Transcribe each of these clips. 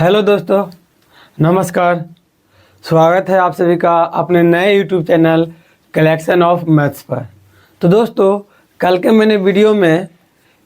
Hello दोस्तों, नमस्कार। स्वागत है आप सभी का अपने नए YouTube channel collection of maths पर। तो दोस्तों, कल के मैंने वीडियो में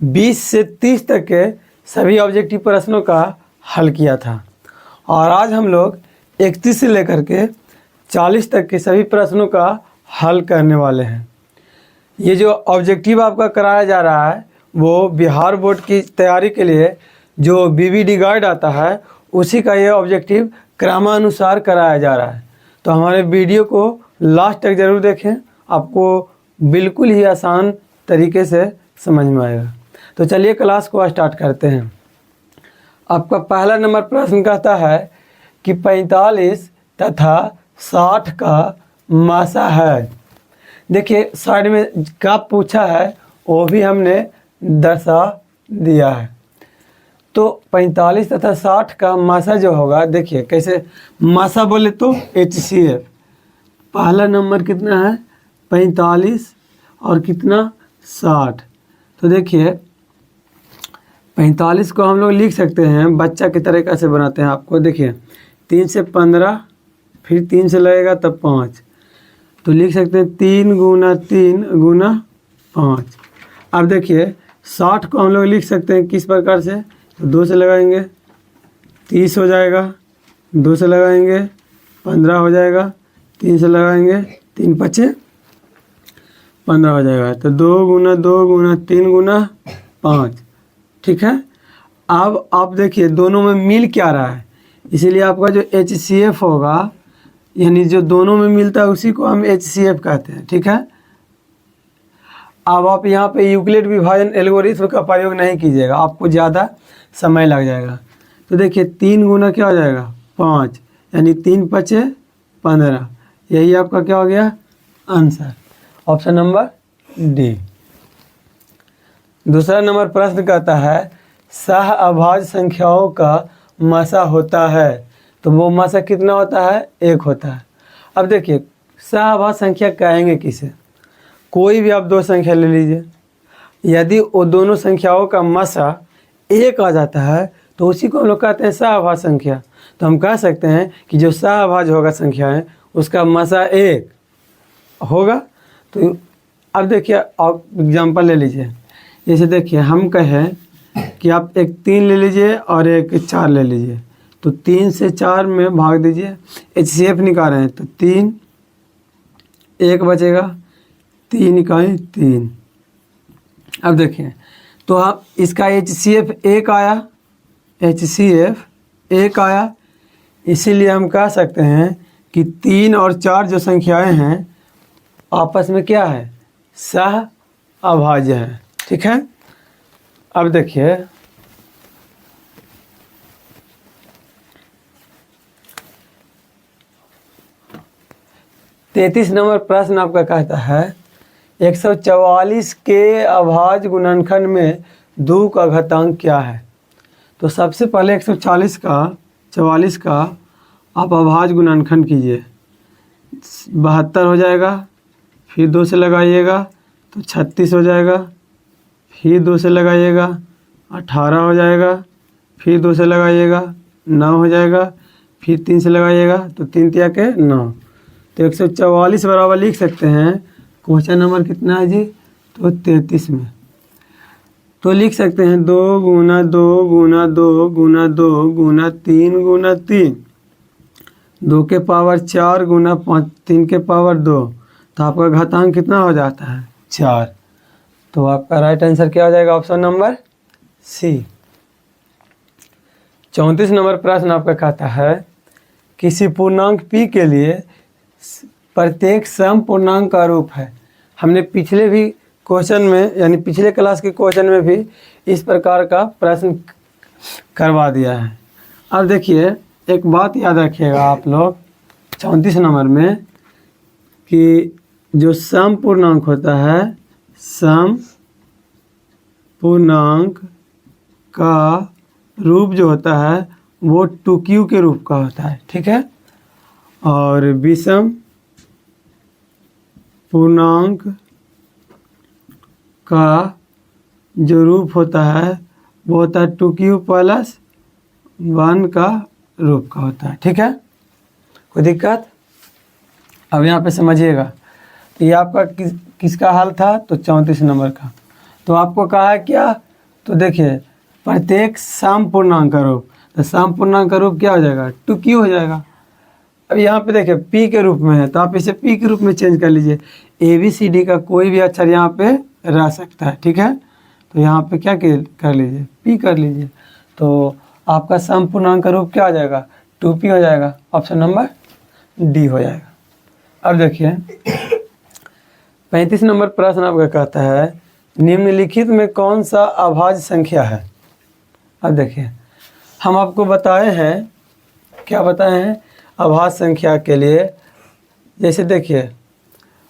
20 से 30 तक के सभी ऑब्जेक्टिव प्रश्नों का हल किया था और आज हम लोग 31 से लेकर के 40 तक के सभी प्रश्नों का हल करने वाले हैं। ये जो ऑब्जेक्टिव आपका कराया जा रहा है वो बिहार बोर्ड की तैयारी के लिए जो बीबीडी गाइड आता है उसी का ये ऑब्जेक्टिव क्रमानुसार कराया जा रहा है। तो हमारे वीडियो को लास्ट तक ज़रूर देखें, आपको बिल्कुल ही आसान तरीके से समझ में आएगा। तो चलिए क्लास को स्टार्ट करते हैं। आपका पहला नंबर प्रश्न कहता है कि 45 तथा 60 का मासा है। देखिए साइड में क्या पूछा है वो भी हमने दर्शा दिया है। तो 45 तथा 60 का मासा जो होगा, देखिए कैसे मासा बोले तो HCF। पहला नंबर कितना है 45 और कितना 60। तो देखिए 45 को हम लोग लिख सकते हैं बच्चा की तरीक़ा से बनाते हैं। आपको देखिए 3 से 15, फिर 3 से लगेगा तब 5, तो लिख सकते हैं 3 गुना 3 गुना 5। अब देखिए 60 को हम लोग लिख सकते हैं किस प्रकार से, तो 2 से लगाएंगे 30 हो जाएगा, 2 से लगाएंगे 15 हो जाएगा, 3 से लगाएंगे 3 पचे 15 हो जाएगा। तो 2 गुना 2 गुना 3 गुना 5। ठीक है। अब आप देखिए दोनों में मिल क्या रहा है, इसीलिए आपका जो HCF होगा, यानी जो दोनों में मिलता है उसी को हम HCF कहते हैं। ठीक है। अब आप यहाँ पे यूक्लिड विभाजन एल्गोरिथ्म का प्रयोग नहीं कीजिएगा, आपको ज़्यादा समय लग जाएगा। तो देखिए 3 गुना क्या हो जाएगा 5, यानी 3 पचे 15। यही आपका क्या हो गया आंसर, ऑप्शन नंबर डी। दूसरा नंबर प्रश्न कहता है सह अभाज्य संख्याओं का मासा होता है। तो वो मासा कितना होता है 1 होता है। अब देखिए सह अभाज्य संख्या कहेंगे किसे, कोई भी आप 2 संख्या ले लीजिए, यदि वो दोनों संख्याओं का मासा 1 आ जाता है तो उसी को हम लोग कहते हैं सहअभाज्य संख्या। तो हम कह सकते हैं कि जो सहअभाज्य होगा संख्या है उसका मासा 1 होगा। तो अब देखिए आप एग्जांपल ले लीजिए, जैसे देखिए हम कहें कि आप एक 3 ले लीजिए और एक 4 ले लीजिए, तो 3 से 4 में भाग दीजिए, HCF निकाल रहे हैं तो 3 1 बचेगा, 3 इकाई 3। अब देखिए तो आप इसका HCF 1 आया, HCF 1 आया, इसीलिए हम कह सकते हैं कि 3 और 4 जो संख्याएं हैं आपस में क्या है सह अभाज्य है। ठीक है। अब देखिए तैंतीस नंबर प्रश्न आपका कहता है 144 के अभाज्य गुणनखंड में 2 का घातांक क्या है। तो सबसे पहले 144 का आप अभाज्य गुणनखंड कीजिए, 72 हो जाएगा, फिर 2 से लगाइएगा तो 36 हो जाएगा, फिर 2 से लगाइएगा 18 हो जाएगा, फिर 2 से लगाइएगा 9 हो जाएगा, फिर 3 से लगाइएगा तो 3 तिया के 9। तो 144 बराबर लिख सकते हैं, क्वेश्चन नंबर कितना है जी, तो 33 में। तो लिख सकते हैं 2 गुना 2 गुना 2 गुना 2 गुना 3 गुना 3, 2 के पावर 4 गुना 5, 3 के पावर 2। तो आपका घातांक कितना हो जाता है 4। तो आपका राइट आंसर क्या हो जाएगा, ऑप्शन नंबर सी। 34 नंबर प्रश्न आपका कहता है किसी पूर्णांक p के लिए प्रत्येक सम पूर्णांक का रूप है। हमने पिछले भी क्वेश्चन में, यानी पिछले क्लास के क्वेश्चन में भी इस प्रकार का प्रश्न करवा दिया है। अब देखिए एक बात याद रखिएगा आप लोग 34 नंबर में कि जो सम पूर्णांक होता है, सम पूर्णांक का रूप जो होता है वो 2q के रूप का होता है। ठीक है। और विषम पूर्णांक का जो रूप होता है वो होता है 2q प्लस 1 का रूप का होता है। ठीक है, कोई दिक्कत? अब यहाँ पे समझिएगा, तो ये आपका किसका हल था? तो 34 नंबर का। तो आपको कहा है क्या? तो देखिए प्रत्येक सम पूर्णांक का रूप, तो सम पूर्णांक का रूप क्या हो जाएगा? 2q हो जाएगा। अब यहाँ पे देखिए p के रूप में है, तो आप इसे p के रूप में चेंज कर लीजिए। ABCD का कोई भी अक्षर यहाँ पे रह सकता है। ठीक है, तो यहाँ पे क्या कर लीजिए? p कर लीजिए। तो आपका सम पूर्णांक का रूप क्या हो जाएगा? 2p हो जाएगा। ऑप्शन नंबर डी हो जाएगा। अब देखिए 35 नंबर प्रश्न आपका कहता है निम्नलिखित में कौन सा अभाज्य संख्या है? अब देखिए हम आपको बताए हैं, क्या बताए हैं अभाज्य संख्या के लिए? जैसे देखिए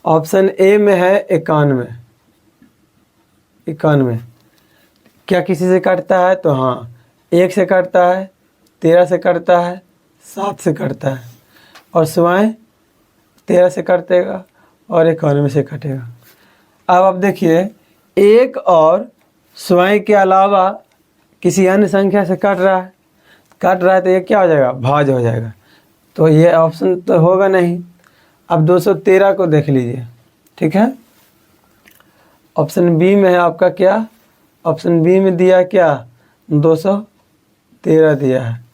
ऑप्शन ए में है 91, क्या किसी से कटता है? तो हाँ, 1 से कटता है, 13 से कटता है, 7 से कटता है, और स्वयं 13 से कटेगा और 91 से कटेगा। अब आप देखिए 1 और स्वयं के अलावा किसी अन्य संख्या से कट रहा है, तो ये क्या हो जाएगा? भाज्य हो जाएगा। तो ये ऑप्शन तो होगा नहीं। अब 213 को देख लीजिए। ठीक है, ऑप्शन बी में है आपका क्या? ऑप्शन बी में दिया क्या? 213 दिया है।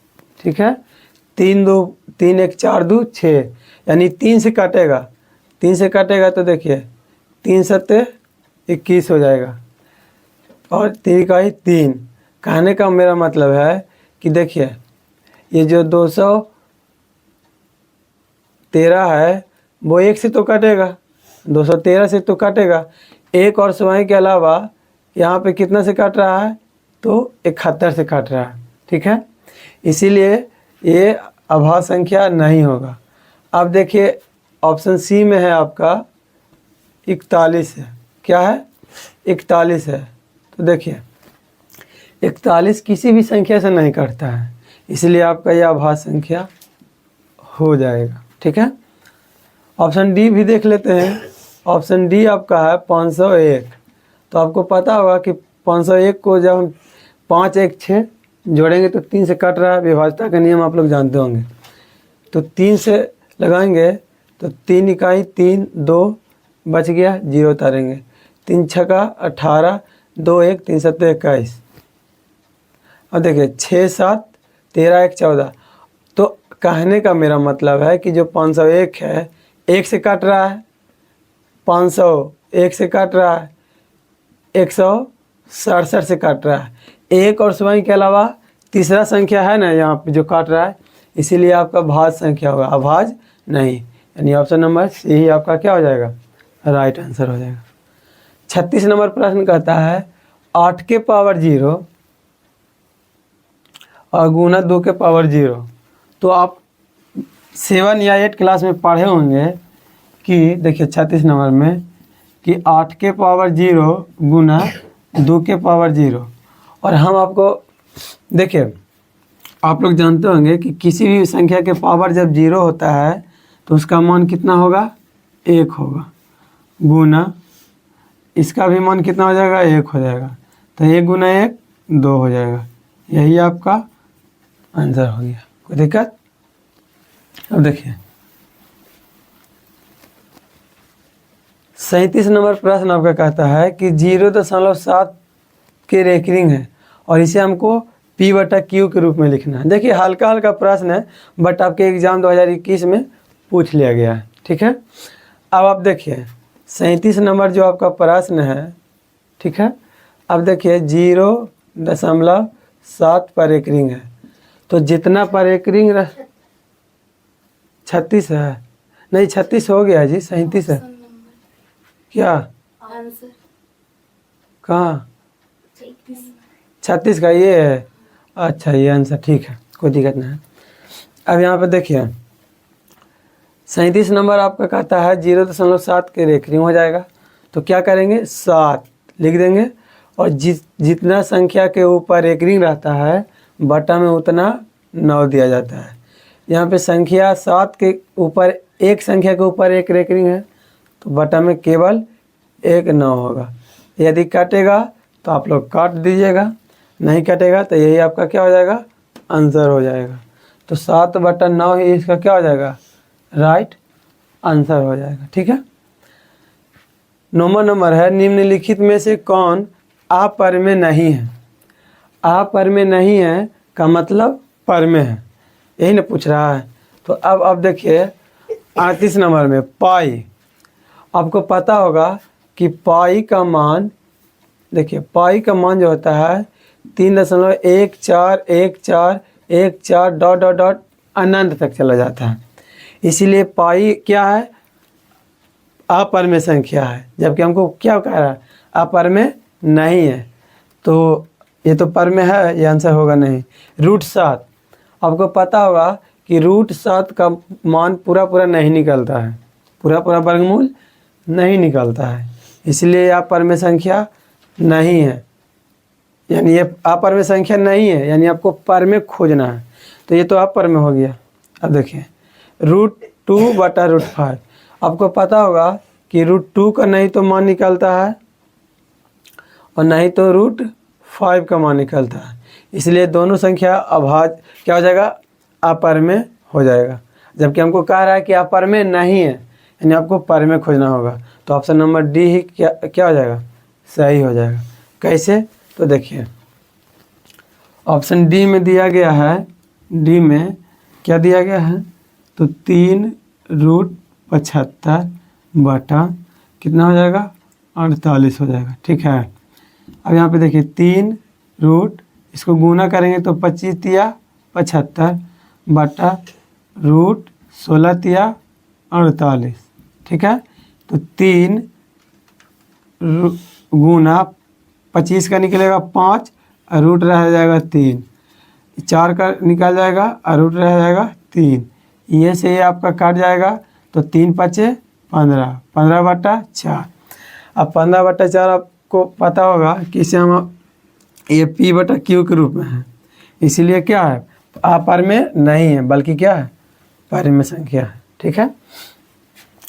ठीक है, 3 1 4 2 6, यानी 3 से काटेगा, 3 से काटेगा तो देखिए 3 7 21 हो जाएगा, और 3 का ही 3। कहने का मेरा मतलब है कि देखिए ये जो 213 है वो 1 से तो कटेगा, 213 से तो कटेगा, 1 और स्वयं के अलावा यहाँ पे कितना से काट रहा है? तो 71 से काट रहा है। ठीक है, इसीलिए ये अभाज्य संख्या नहीं होगा। अब देखिए ऑप्शन सी में है आपका 41 है। क्या है? 41 है। तो देखिए 41 किसी भी संख्या से नहीं कटता है, इसलिए आपका यह अभाज्य संख्या हो जाएगा। ठीक है, ऑप्शन डी भी देख लेते हैं। ऑप्शन डी आपका है 501। तो आपको पता होगा कि 501 को जब हम 5 1 6 जोड़ेंगे तो 3 से कट रहा है, विभाज्यता का नियम आप लोग जानते होंगे। तो 3 से लगाएंगे तो 3 इकाई 3 2 बच गया, 0 उतारेंगे, 3 छक्का 18 2 1 3 7 21। अब देखिए 6 7 13 1 14। तो कहने का मेरा मतलब है कि जो 501 है 1 से काट रहा है, 500 1 से काट रहा है, 167 से काट रहा है, 1 और स्वयं के अलावा तीसरा संख्या है ना यहाँ पे जो काट रहा है, इसीलिए आपका भाज्य संख्या होगा, अभाज्य नहीं। यानी ऑप्शन नंबर सी ही आपका क्या हो जाएगा? राइट आंसर हो जाएगा। 36 नंबर प्रश्न कहता है 8 के पावर 0 और गुना 2 के पावर 0। तो आप 7 या 8 क्लास में पढ़े होंगे कि देखिए 36 नंबर में कि 8 के पावर 0 गुना 2 के पावर 0। और हम आपको देखिए आप लोग जानते होंगे कि किसी भी संख्या के पावर जब 0 होता है तो उसका मान कितना होगा? 1 होगा, गुना इसका भी मान कितना हो जाएगा? 1 हो जाएगा। तो 1 गुना 1 2 हो जाएगा। यही आपका आंसर हो गया। कोई दिक्कत? अब देखिए 37 नंबर प्रश्न आपका कहता है कि 0.7 के रेकरिंग है और इसे हमको P/Q के रूप में लिखना है। देखिए हल्का हल्का प्रश्न है, बट आपके एग्जाम 2021 में पूछ लिया गया है। ठीक है, अब आप देखिए 37 नंबर जो आपका प्रश्न है, ठीक है, अब देखिए 0.7 पर एकरिंग है, तो जितना पर एकरिंग 36 है, नहीं 36 हो गया जी, 37 है क्या? आंसर कहाँ? 36 का ये है। अच्छा ये आंसर ठीक है, कोई दिक्कत नहीं है। अब यहाँ पे देखिए 37 नंबर आपका कहता है 0.7 के रेकरिंग हो जाएगा, तो क्या करेंगे? 7 लिख देंगे, और जितना संख्या के ऊपर रेकरिंग रहता है बटा में उतना 9 दिया जाता है। यहाँ पे संख्या 7 के ऊपर एक संख्या के ऊपर एक रेकरिंग है, तो बटा में केवल 1 9 होगा। यदि काटेगा तो आप लोग काट दीजिएगा, नहीं कटेगा तो यही आपका क्या हो जाएगा? आंसर हो जाएगा। तो 7/9 ही इसका क्या हो जाएगा, राइट आंसर हो जाएगा। ठीक है। 9वां नंबर है, निम्नलिखित में से कौन अपरमेय नहीं है। अपरमेय नहीं है का मतलब परमेय है, यही ना पूछ रहा है। तो अब देखिए 38 नंबर में पाई। आपको पता होगा कि पाई का मान, देखिए पाई का मान जो होता है 3.141414 डॉट डॉट डॉट अनंत तक चला जाता है। इसीलिए पाई क्या है, अपरमेय संख्या है, जबकि हमको क्या कह रहा है, अपरमेय नहीं है। तो ये तो परमेय है, ये आंसर होगा नहीं। √7, आपको पता होगा कि √7 का मान पूरा नहीं निकलता है, पूरा वर्गमूल नहीं निकलता है, इसलिए अपरमेय संख्या नहीं है। यानी ये अपरमेय संख्या नहीं है, यानी आपको परमेय खोजना है। तो ये तो अपरमेय हो गया। अब देखिए √2/√5, आपको पता होगा कि √2 का नहीं तो मान निकलता है और नहीं तो √5 का मान निकलता है, इसलिए दोनों संख्या अभाज्य क्या हो जाएगा, अपरमेय हो जाएगा। जबकि हमको कह रहा है कि अपरमेय नहीं है, यानी आपको परमेय खोजना होगा। तो ऑप्शन नंबर डी ही क्या हो जाएगा, सही हो जाएगा। कैसे, तो देखिए ऑप्शन डी में दिया गया है, डी में क्या दिया गया है, तो 3√75 कितना हो जाएगा, 48 हो जाएगा। ठीक है। अब यहाँ पे देखिए 3 रूट, इसको गुना करेंगे तो 25 तिया 75 बटा √16 तिया 48। ठीक है। तो 3 गुना 25 का निकलेगा 5 और रूट रह जाएगा 3, 4 का निकल जाएगा और रूट रह जाएगा 3, ये से ये आपका काट जाएगा। तो 3 × 5 = 15, 15/4। अब 15/4 आपको पता होगा कि इसे हम ये P/Q के रूप में है, इसीलिए क्या है, अपरमेय नहीं है, बल्कि क्या है, परमेय संख्या है। ठीक है।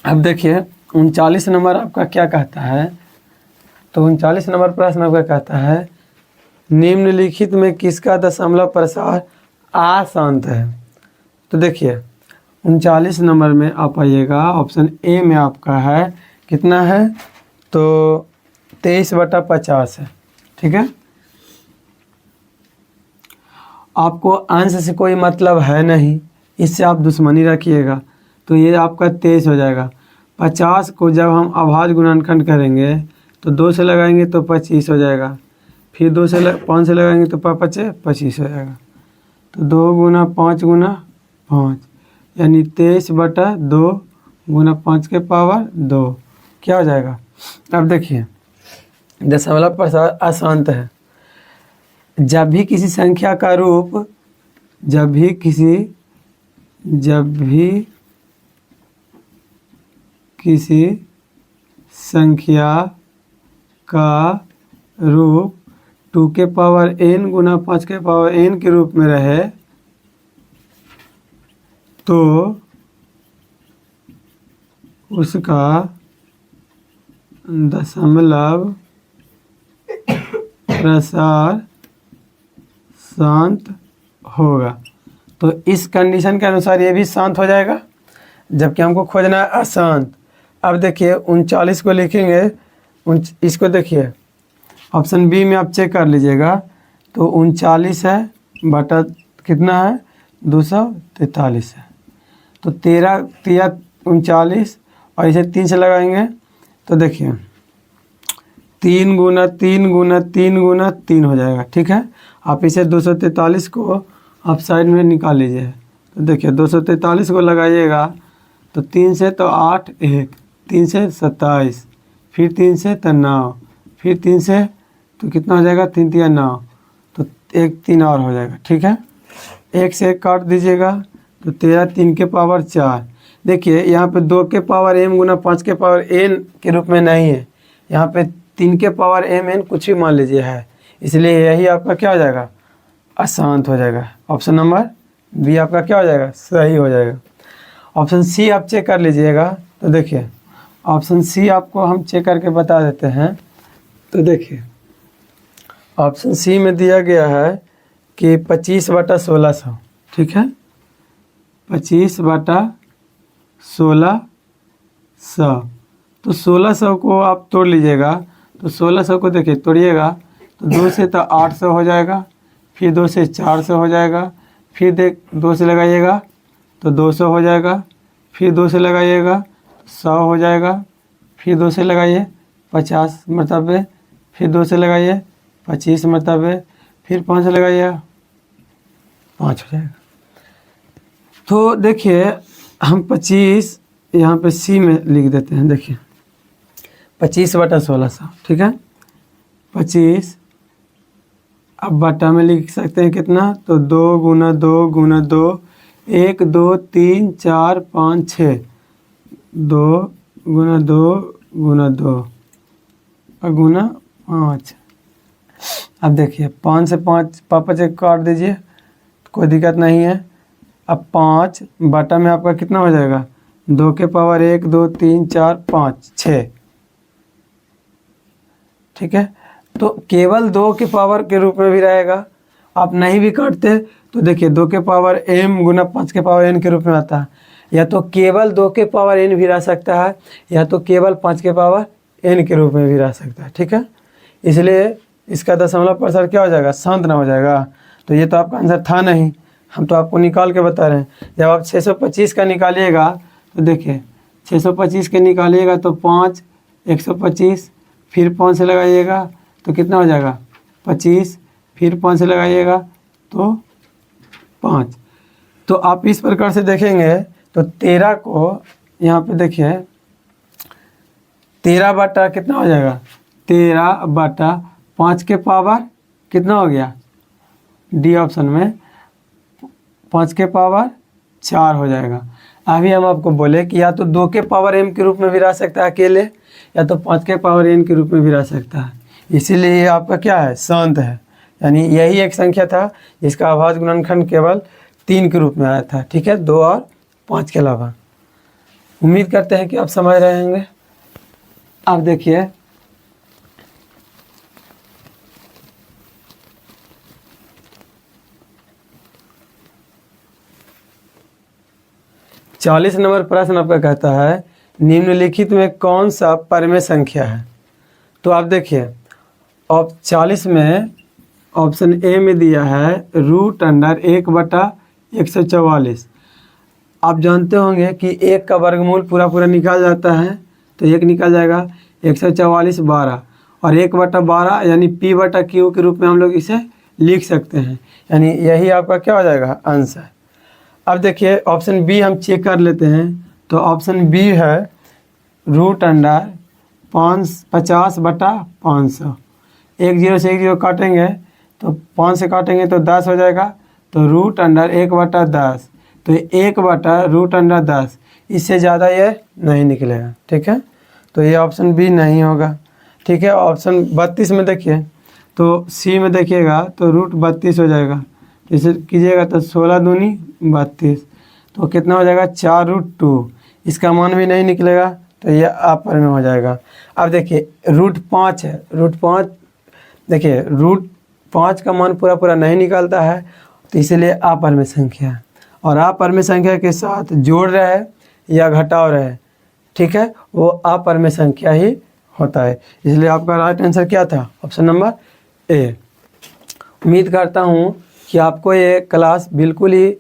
अब देखिए 39 नंबर आपका क्या कहता है, तो 39 नंबर प्रश्न आपका कहता है, निम्नलिखित में किसका दशमलव प्रसार अशांत है। तो देखिए 39 नंबर में आप आइएगा, ऑप्शन ए में आपका है कितना है, तो 23/50 है। ठीक है। आपको अंश से कोई मतलब है नहीं, इससे आप दुश्मनी रखिएगा, तो ये आपका 23 हो जाएगा। 50 को जब हम अभाज्य गुणनखंड करेंगे तो 2 से लगाएंगे तो 25 हो जाएगा, फिर 5 से लगाएंगे तो 5 × 25 हो जाएगा। तो 2 × 5 × 5 यानी 23/2 × 5 के पावर 2 क्या हो जाएगा। अब देखिए दशमलव प्रसार अशांत है। जब भी किसी संख्या का रूप, जब भी किसी संख्या का रूप 2 के पावर n × 5 के पावर n के रूप में रहे तो उसका दशमलव प्रसार शांत होगा। तो इस कंडीशन के अनुसार ये भी शांत हो जाएगा, जबकि हमको खोजना है अशांत। अब देखिए 39 को लिखेंगे, इसको देखिए ऑप्शन बी में आप चेक कर लीजिएगा, तो 39 है बटा कितना है, 243 है। तो 13 तिया 39 और इसे 3 से लगाएंगे तो देखिए 3 × 3 × 3 × 3 हो जाएगा। ठीक है। आप इसे 243 को आप साइड में निकाल लीजिए, तो देखिए 243 को लगाइएगा तो 3 से तो 8, 1 3 से 27, फिर 3 से तो 9, फिर 3 से तो कितना हो जाएगा, 3 तिया 9, तो 1 3 और हो जाएगा। ठीक है। 1 से 1 काट दीजिएगा तो 13 3 के पावर 4। देखिए यहाँ पे 2 के पावर m × 5 के पावर n के रूप में नहीं है, यहाँ पे 3 के पावर mn कुछ भी मान लीजिए है, इसलिए यही आपका क्या हो जाएगा, अशांत हो जाएगा। ऑप्शन नंबर बी आपका क्या हो जाएगा, सही हो जाएगा। ऑप्शन सी आप चेक कर लीजिएगा, तो देखिए ऑप्शन सी आपको हम चेक करके बता देते हैं। तो देखिए ऑप्शन सी में दिया गया है कि 25/1600, ठीक है, 25/1600। तो 1600 को आप तोड़ लीजिएगा, तो 1600 को देखिए तोड़िएगा तो 2 से तो 800 हो जाएगा, फिर 2 से 400 हो जाएगा, फिर 2 से लगाइएगा तो 200 हो जाएगा, फिर 2 से लगाइएगा 100 हो जाएगा, फिर 2 से लगाइए 50 मरतबे, फिर 2 से लगाइए 25 मरतबे, फिर 5 से लगाइए 5 हो जाएगा। तो देखिए हम 25 यहाँ पे सी में लिख देते हैं, देखिए 25/1600, ठीक है, 25। अब बटा में लिख सकते हैं कितना, तो 2 गुना 2 गुना 2, 1 2 3 4 5 6, 2 गुना 2 गुना 2 और गुना 5। अब देखिए 5 से 5 पापा से काट दीजिए, कोई दिक्कत नहीं है। अब 5 बटा में आपका कितना हो जाएगा, 2 के पावर 1 2 3 4 5 6, ठीक है। तो केवल 2 के पावर के रूप में भी रहेगा, आप नहीं भी काटते तो देखिए 2 के पावर m गुना 5 के पावर n के रूप में आता है, या तो केवल 2 के पावर n भी रह सकता है, या तो केवल 5 के पावर n के रूप में भी रह सकता है, ठीक है। इसलिए इसका दशमलव प्रसार क्या हो जाएगा, शांत ना हो जाएगा। तो ये तो आपका आंसर था नहीं, हम तो आपको निकाल के बता रहे हैं। जब आप 625 का निकालिएगा तो देखिए 625 के निकालिएगा तो 5 125, फिर 5 से लगाइएगा तो कितना हो जाएगा 25, फिर 5 से लगाइएगा तो 5। तो आप इस प्रकार से देखेंगे तो 13 को यहाँ पे देखिए 13 बटा कितना हो जाएगा, 13/5 के पावर कितना हो गया, डी ऑप्शन में 5 के पावर 4 हो जाएगा। अभी हम आपको बोले कि या तो 2 के पावर m के रूप में भी रह सकता है अकेले, या तो 5 के पावर n के रूप में भी रह सकता है। इसीलिए ये आपका क्या है, शांत है। यानी यही एक संख्या था जिसका अभाज्य गुणनखंड केवल 3 के रूप में आया था, ठीक है, 2 और 5 के अलावा। उम्मीद करते हैं कि आप समझ रहे होंगे। अब देखिए चालीस नंबर प्रश्न आपका कहता है निम्नलिखित में कौन सा परमेय संख्या है। तो आप देखिए अब 40 में ऑप्शन ए में दिया है √1/144। आप जानते होंगे कि 1 का वर्गमूल पूरा निकाल जाता है, तो 1 निकल जाएगा, 144 12, और 1/12 यानी p/q के रूप में हम लोग इसे लिख सकते हैं। यानी यही आपका क्या हो जाएगा, आंसर। अब देखिए ऑप्शन बी हम चेक कर लेते हैं। तो ऑप्शन बी है √50/500। 1 0 से 1 0 काटेंगे तो 5 से काटेंगे तो 10 हो जाएगा, तो √1/10, तो 1/√10, इससे ज़्यादा ये नहीं निकलेगा, ठीक है। तो ये ऑप्शन बी नहीं होगा, ठीक है। ऑप्शन 32 में देखिए, तो सी में देखिएगा तो √32 हो जाएगा, इसे कीजिएगा तो 16 दूनी 32, तो कितना हो जाएगा 4√2, इसका मान भी नहीं निकलेगा, तो ये अपर में हो जाएगा। अब देखिए √5 है, √5 देखिए √5 का मान पूरा नहीं निकलता है, तो इसलिए अपर में संख्या है, और अपर में संख्या के साथ जोड़ रहे या घटाव रहे, ठीक है, वो अपर में संख्या ही होता है। इसलिए आपका राइट आंसर क्या था, ऑप्शन नंबर ए। उम्मीद करता हूँ कि आपको ये क्लास बिल्कुल ही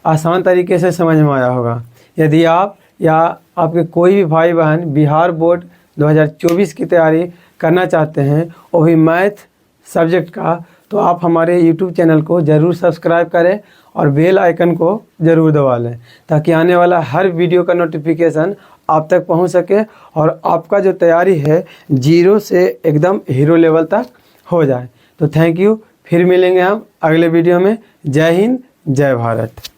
आसान तरीके से समझ में आया होगा। यदि आप या आपके कोई भी भाई बहन बिहार बोर्ड 2024 की तैयारी करना चाहते हैं, वो भी मैथ सब्जेक्ट का, तो आप हमारे YouTube चैनल को ज़रूर सब्सक्राइब करें और बेल आइकन को ज़रूर दबा लें, ताकि आने वाला हर वीडियो का नोटिफिकेशन आप तक पहुंच सके और आपका जो तैयारी है 0 से एकदम हीरो लेवल तक हो जाए। तो थैंक यू, फिर मिलेंगे हम अगले वीडियो में। जय हिंद, जय भारत।